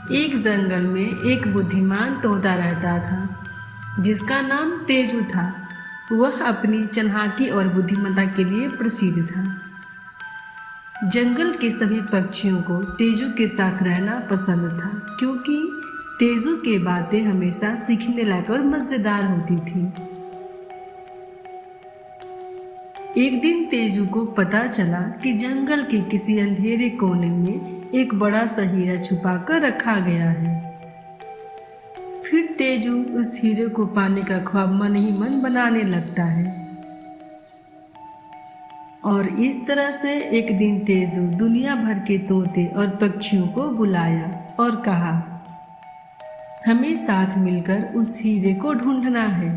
एक जंगल में एक बुद्धिमान तोता रहता था जिसका नाम तेजू था। वह अपनी चालाकी और बुद्धिमत्ता के लिए प्रसिद्ध था। जंगल के सभी पक्षियों को तेजू के साथ रहना पसंद था क्योंकि तेजू की बातें हमेशा सीखने लायक और मज़ेदार होती थी। एक दिन तेजू को पता चला कि जंगल के किसी अंधेरे कोने में एक बड़ा सा हीरा छुपा कर रखा गया है। फिर तेजू उस हीरे को पाने का ख्वाब मन ही मन बनाने लगता है। और इस तरह से एक दिन तेजू दुनिया भर के तोते और पक्षियों को बुलाया और कहा, हमें साथ मिलकर उस हीरे को ढूंढना है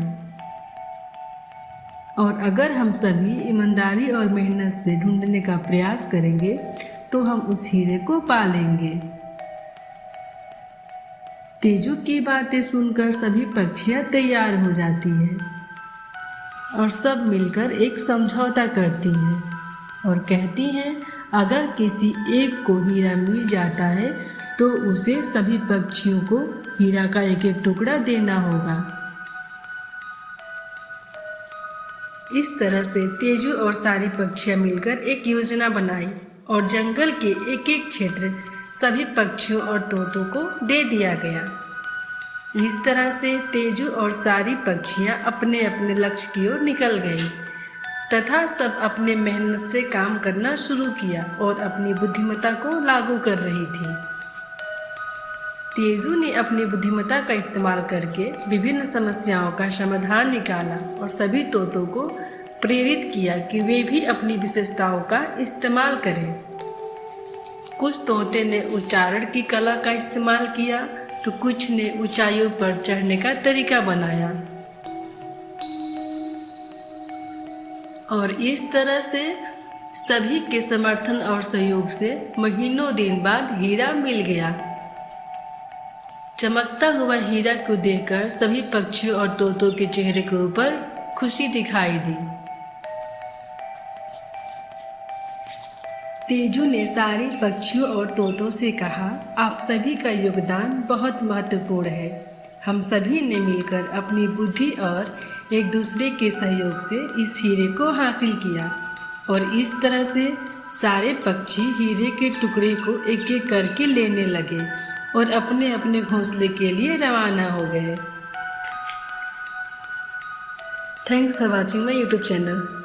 और अगर हम सभी ईमानदारी और मेहनत से ढूंढने का प्रयास करेंगे तो हम उस हीरे को पा लेंगे। तेजू की बातें सुनकर सभी पक्षियां तैयार हो जाती हैं और सब मिलकर एक समझौता करती हैं और कहती हैं, अगर किसी एक को हीरा मिल जाता है तो उसे सभी पक्षियों को हीरा का एक एक टुकड़ा देना होगा। इस तरह से तेजू और सारी पक्षियां मिलकर एक योजना बनाई और जंगल के एक एक क्षेत्र सभी पक्षियों और तोतों को दे दिया गया। इस तरह से तेजू और सारी पक्षियां अपने अपने लक्ष्य की ओर निकल गई तथा सब अपने मेहनत से काम करना शुरू किया और अपनी बुद्धिमत्ता को लागू कर रही थी। तेजू ने अपनी बुद्धिमत्ता का इस्तेमाल करके विभिन्न समस्याओं का समाधान निकाला और सभी तोतों को प्रेरित किया कि वे भी अपनी विशेषताओं का इस्तेमाल करें। कुछ तोते ने उच्चारण की कला का इस्तेमाल किया तो कुछ ने ऊंचाइयों पर चढ़ने का तरीका बनाया और इस तरह से सभी के समर्थन और सहयोग से महीनों दिन बाद हीरा मिल गया। चमकता हुआ हीरा को देखकर सभी पक्षियों और तोतों के चेहरे के ऊपर खुशी दिखाई दी। तेजू ने सारे पक्षियों और तोतों से कहा, आप सभी का योगदान बहुत महत्वपूर्ण है। हम सभी ने मिलकर अपनी बुद्धि और एक दूसरे के सहयोग से इस हीरे को हासिल किया और इस तरह से सारे पक्षी हीरे के टुकड़े को एक एक करके लेने लगे और अपने अपने घोंसले के लिए रवाना हो गए। Thanks for watching my YouTube channel.